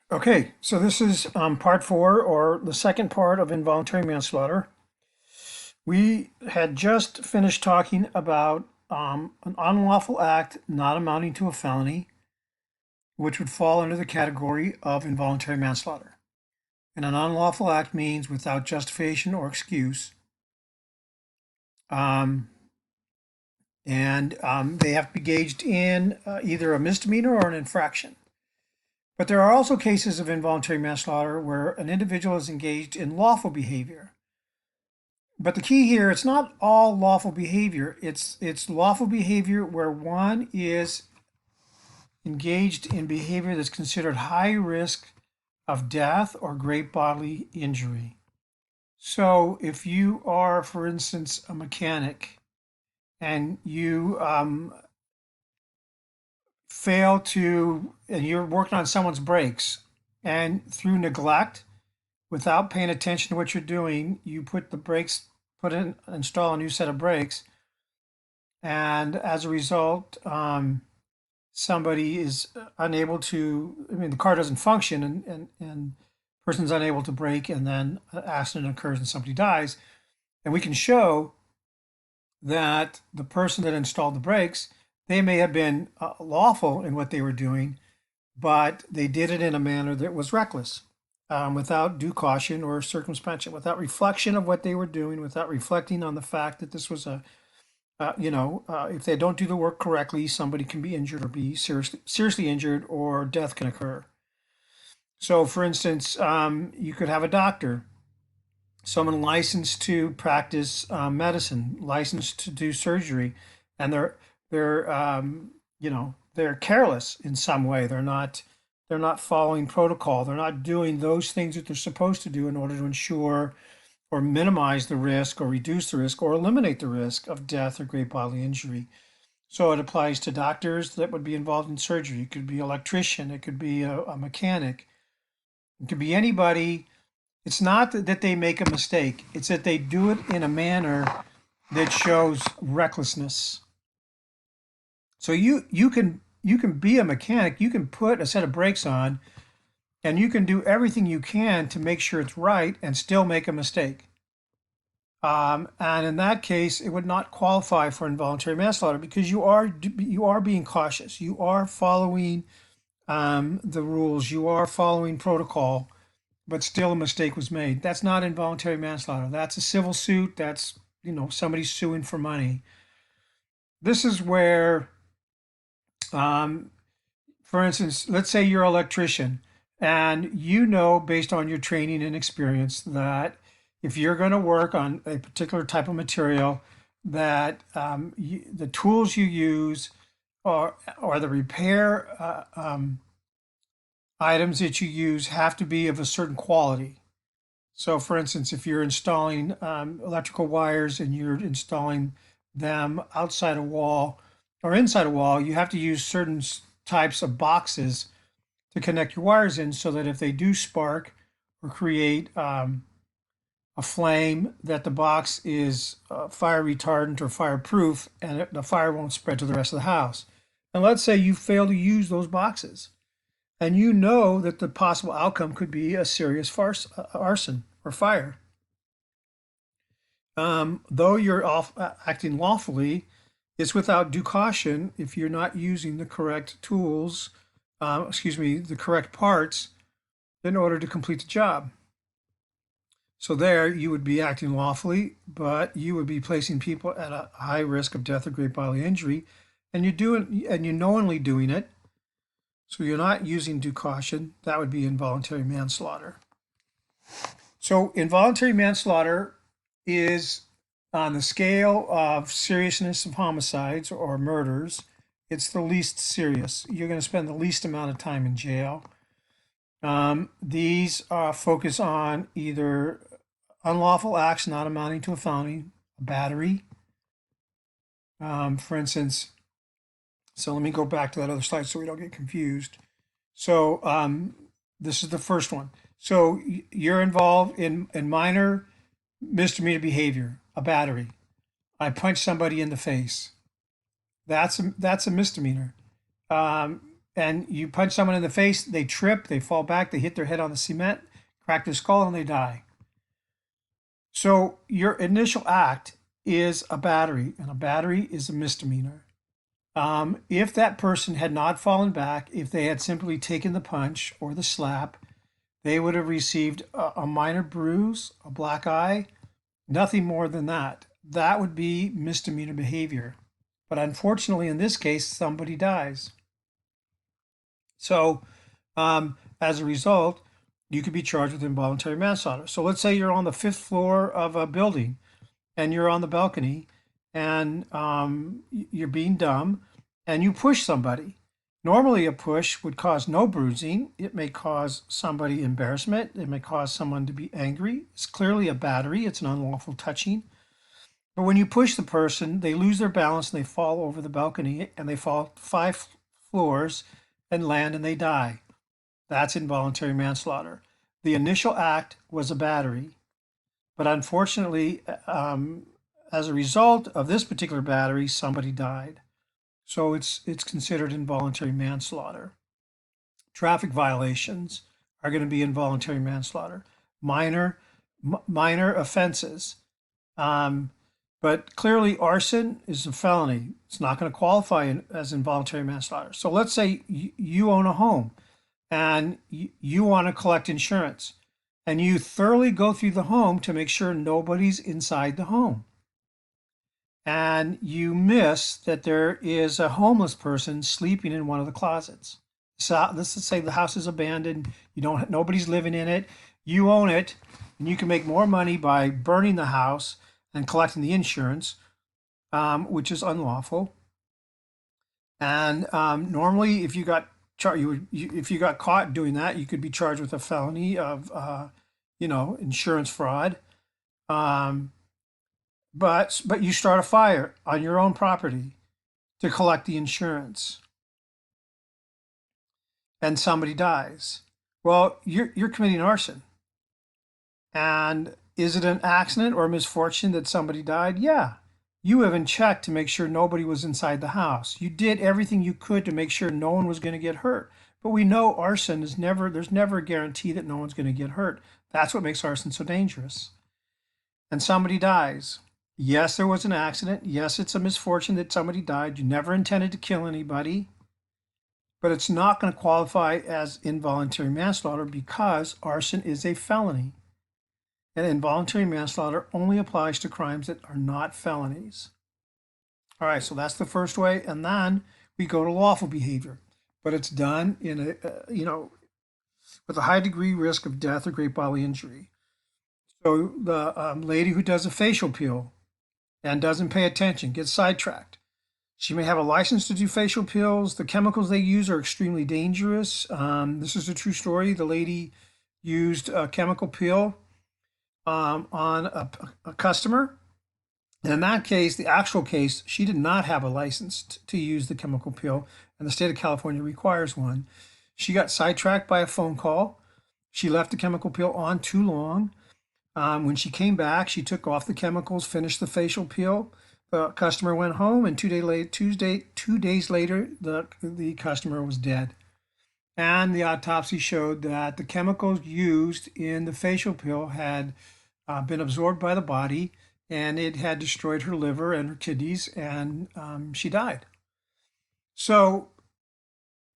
Okay, so this is part four, or the second part of involuntary manslaughter. We had just finished talking about an unlawful act not amounting to a felony, which would fall under the category of involuntary manslaughter. And an unlawful act means without justification or excuse, um, and they have to be gauged in either a misdemeanor or an infraction. But there are also cases of involuntary manslaughter where an individual is engaged in lawful behavior. But the key here, it's not all lawful behavior. It's lawful behavior where one is engaged in behavior that's considered high risk of death or great bodily injury. So if you are, for instance, a mechanic and you fail to, and you're working on someone's brakes, and through neglect, without paying attention to what you're doing, you put the brakes, install a new set of brakes, and as a result, somebody is unable to. I mean, the car doesn't function, and person's unable to brake, and then an accident occurs and somebody dies, and we can show that the person that installed the brakes, they may have been lawful in what they were doing, but they did it in a manner that was reckless, without due caution or circumspection, without reflection of what they were doing, without reflecting on the fact that this was if they don't do the work correctly, somebody can be injured or be seriously injured, or death can occur. So, for instance, you could have a doctor, someone licensed to practice medicine, licensed to do surgery, and they're careless in some way. They're not following protocol. They're not doing those things that they're supposed to do in order to ensure or minimize the risk or reduce the risk or eliminate the risk of death or great bodily injury. So it applies to doctors that would be involved in surgery. It could be an electrician. It could be a mechanic. It could be anybody. It's not that they make a mistake. It's that they do it in a manner that shows recklessness. So you can be a mechanic. You can put a set of brakes on, and you can do everything you can to make sure it's right and still make a mistake. And in that case, it would not qualify for involuntary manslaughter because you are being cautious. You are following the rules. You are following protocol, but still a mistake was made. That's not involuntary manslaughter. That's a civil suit. That's somebody suing for money. This is where, um, for instance, let's say you're an electrician, and based on your training and experience that if you're going to work on a particular type of material, that the tools you use or the repair items that you use have to be of a certain quality. So, for instance, if you're installing electrical wires and you're installing them outside a wall or inside a wall, you have to use certain types of boxes to connect your wires in so that if they do spark or create a flame, that the box is fire retardant or fireproof, and the fire won't spread to the rest of the house. And let's say you fail to use those boxes, and you know that the possible outcome could be a serious arson or fire. Though you're acting lawfully, it's without due caution if you're not using the correct tools, the correct parts in order to complete the job. So there you would be acting lawfully, but you would be placing people at a high risk of death or great bodily injury, and you're knowingly doing it. So you're not using due caution. That would be involuntary manslaughter. So involuntary manslaughter is on the scale of seriousness of homicides or murders. It's the least serious. You're going to spend the least amount of time in jail. These focus on either unlawful acts not amounting to a felony, a battery. For instance, so let me go back to that other slide so we don't get confused. So this is the first one. So you're involved in minor misdemeanor behavior, a battery. I punched somebody in the face. That's a misdemeanor. and you punch someone in the face, they trip, they fall back, they hit their head on the cement, crack their skull, and they die. So your initial act is a battery, and a battery is a misdemeanor. If that person had not fallen back, if they had simply taken the punch or the slap, they would have received a minor bruise, a black eye, nothing more than that. That would be misdemeanor behavior. But unfortunately, in this case, somebody dies. So, as a result, you could be charged with involuntary manslaughter. So, let's say you're on the fifth floor of a building and you're on the balcony and you're being dumb and you push somebody. Normally, a push would cause no bruising. It may cause somebody embarrassment. It may cause someone to be angry. It's clearly a battery. It's an unlawful touching. But when you push the person, they lose their balance and they fall over the balcony and they fall 5 floors and land and they die. That's involuntary manslaughter. The initial act was a battery, but unfortunately, as a result of this particular battery, somebody died. So it's considered involuntary manslaughter. Traffic violations are going to be involuntary manslaughter. Minor offenses. But clearly, arson is a felony. It's not going to qualify as involuntary manslaughter. So let's say you own a home and you want to collect insurance and you thoroughly go through the home to make sure nobody's inside the home. And you miss that there is a homeless person sleeping in one of the closets. So let's just say the house is abandoned. Nobody's living in it. You own it, and you can make more money by burning the house and collecting the insurance, which is unlawful. And normally, if you got caught doing that, you could be charged with a felony of insurance fraud. But you start a fire on your own property to collect the insurance, and somebody dies. Well, you're committing arson. And is it an accident or a misfortune that somebody died? Yeah. You haven't checked to make sure nobody was inside the house. You did everything you could to make sure no one was going to get hurt. But we know arson there's never a guarantee that no one's going to get hurt. That's what makes arson so dangerous. And somebody dies. Yes, there was an accident. Yes, it's a misfortune that somebody died. You never intended to kill anybody. But it's not going to qualify as involuntary manslaughter because arson is a felony. And involuntary manslaughter only applies to crimes that are not felonies. All right, so that's the first way. And then we go to lawful behavior. But it's done in with a high degree risk of death or great bodily injury. So the lady who does a facial peel and doesn't pay attention, gets sidetracked. She may have a license to do facial peels. The chemicals they use are extremely dangerous. This is a true story. The lady used a chemical peel on a customer. And in that case, the actual case, she did not have a license to use the chemical peel, and the state of California requires one. She got sidetracked by a phone call. She left the chemical peel on too long. When she came back, she took off the chemicals, finished the facial peel. The customer went home, and 2 days later, the customer was dead. And the autopsy showed that the chemicals used in the facial peel had been absorbed by the body, and it had destroyed her liver and her kidneys, and she died. So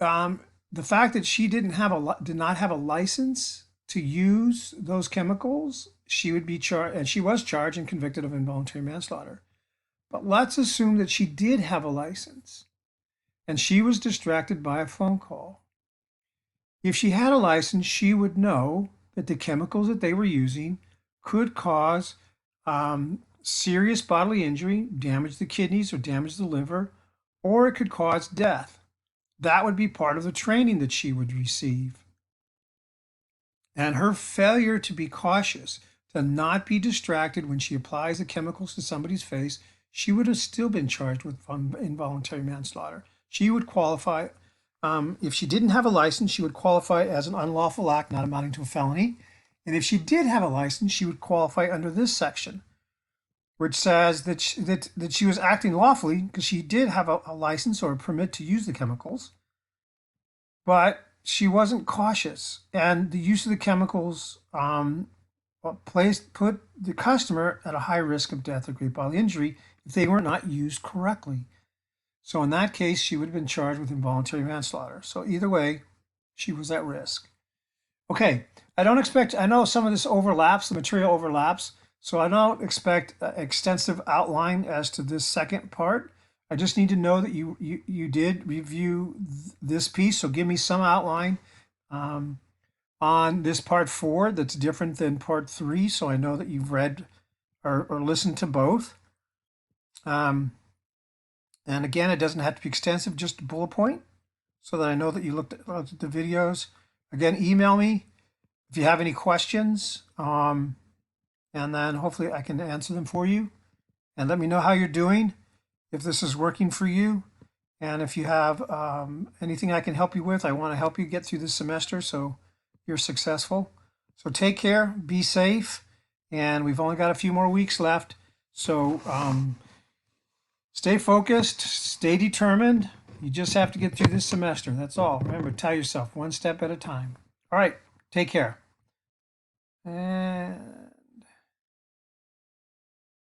the fact that she did not have a license to use those chemicals, she would be charged, and she was charged and convicted of involuntary manslaughter. But let's assume that she did have a license and she was distracted by a phone call. If she had a license, she would know that the chemicals that they were using could cause serious bodily injury, damage the kidneys or damage the liver, or it could cause death. That would be part of the training that she would receive. And her failure to be cautious, to not be distracted when she applies the chemicals to somebody's face, she would have still been charged with involuntary manslaughter. She would qualify, if she didn't have a license, she would qualify as an unlawful act not amounting to a felony. And if she did have a license, she would qualify under this section, which says that she was acting lawfully because she did have a license or a permit to use the chemicals. but she wasn't cautious, and the use of the chemicals put the customer at a high risk of death or great bodily injury if they were not used correctly. So in that case, she would have been charged with involuntary manslaughter. So either way, she was at risk. Okay, I know some of this overlaps, the material overlaps, so I don't expect extensive outline as to this second part. I just need to know that you did review this piece, so give me some outline on this part 4 that's different than part 3, so I know that you've read or listened to both. And again, it doesn't have to be extensive, just a bullet point, so that I know that you looked at the videos. Again, email me if you have any questions, and then hopefully I can answer them for you. And let me know how you're doing, if this is working for you. And if you have anything I can help you with, I want to help you get through this semester so you're successful. So take care, be safe, and we've only got a few more weeks left. So stay focused, stay determined. You just have to get through this semester. That's all. Remember, tell yourself one step at a time. All right, take care.